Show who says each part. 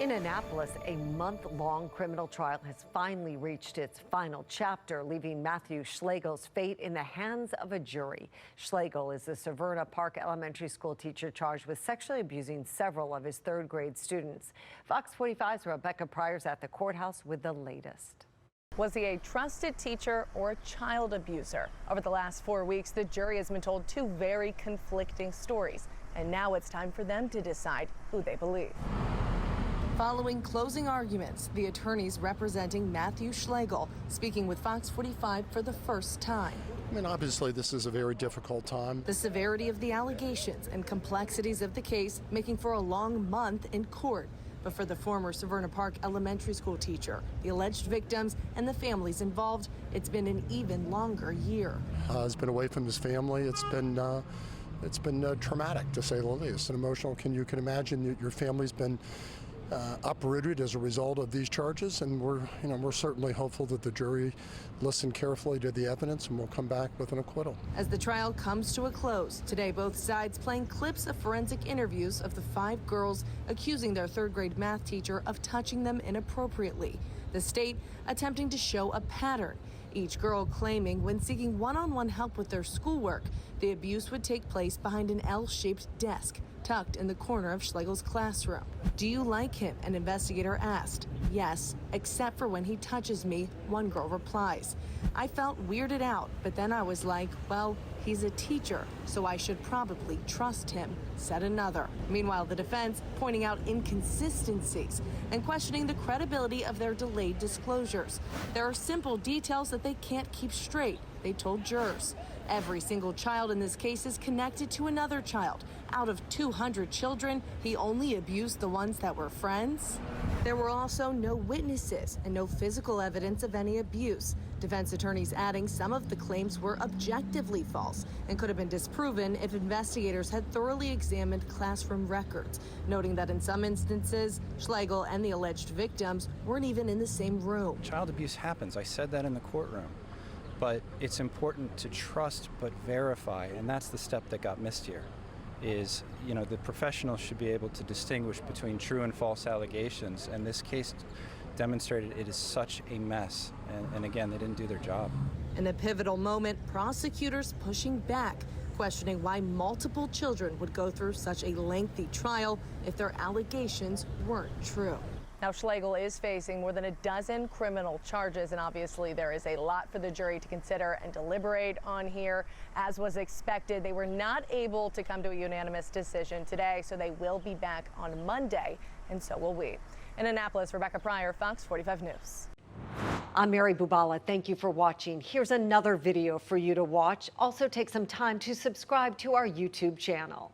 Speaker 1: In Annapolis, a month-long criminal trial has finally reached its final chapter, leaving Matthew Schlegel's fate in the hands of a jury. Schlegel is the Severna Park Elementary School teacher charged with sexually abusing several of his third-grade students. Fox 45's Rebecca Pryor's at the courthouse with the latest.
Speaker 2: Was he a trusted teacher or a child abuser? Over the last 4 weeks, the jury has been told two very conflicting stories, and now it's time for them to decide who they believe. Following closing arguments, the attorneys representing Matthew Schlegel speaking with Fox 45 for the first time.
Speaker 3: I mean, obviously, this is a very difficult time.
Speaker 2: The severity of the allegations and complexities of the case making for a long month in court. But for the former Severna Park Elementary School teacher, the alleged victims, and the families involved, it's been an even longer year.
Speaker 3: He's been away from his family. It's been traumatic, to say the least, and emotional. You can imagine that your family's been uprooted as a result of these charges, and we're certainly hopeful that the jury listened carefully to the evidence and will come back with an acquittal.
Speaker 2: As the trial comes to a close, today both sides playing clips of forensic interviews of the 5 girls accusing their third-grade math teacher of touching them inappropriately. The state attempting to show a pattern. Each girl claiming when seeking one-on-one help with their schoolwork, the abuse would take place behind an L-shaped desk tucked in the corner of Schlegel's classroom. "Do you like him?" an investigator asked. "Yes, except for when he touches me," one girl replies. "I felt weirded out, but then I was like, well, he's a teacher, so I should probably trust him," said another. Meanwhile, the defense pointing out inconsistencies and questioning the credibility of their delayed disclosures. There are simple details that they can't keep straight, they told jurors. Every single child in this case is connected to another child. Out of 200 children, he only abused the ones that were friends. There were also no witnesses and no physical evidence of any abuse. Defense attorneys adding some of the claims were objectively false and could have been disproven if investigators had thoroughly examined classroom records, noting that in some instances, Schlegel and the alleged victims weren't even in the same room.
Speaker 4: Child abuse happens. I said that in the courtroom. But it's important to trust but verify, and that's the step that got missed here. Is, the professionals should be able to distinguish between true and false allegations, and this case demonstrated it is such a mess, and again, they didn't do their job.
Speaker 2: In a pivotal moment, prosecutors pushing back, questioning why multiple children would go through such a lengthy trial if their allegations weren't true. Now, Schlegel is facing more than a dozen criminal charges, and obviously there is a lot for the jury to consider and deliberate on here. As was expected, they were not able to come to a unanimous decision today, so they will be back on Monday, and so will we. In Annapolis, Rebecca Pryor, Fox 45 News.
Speaker 1: I'm Mary Bubala. Thank you for watching. Here's another video for you to watch. Also take some time to subscribe to our YouTube channel.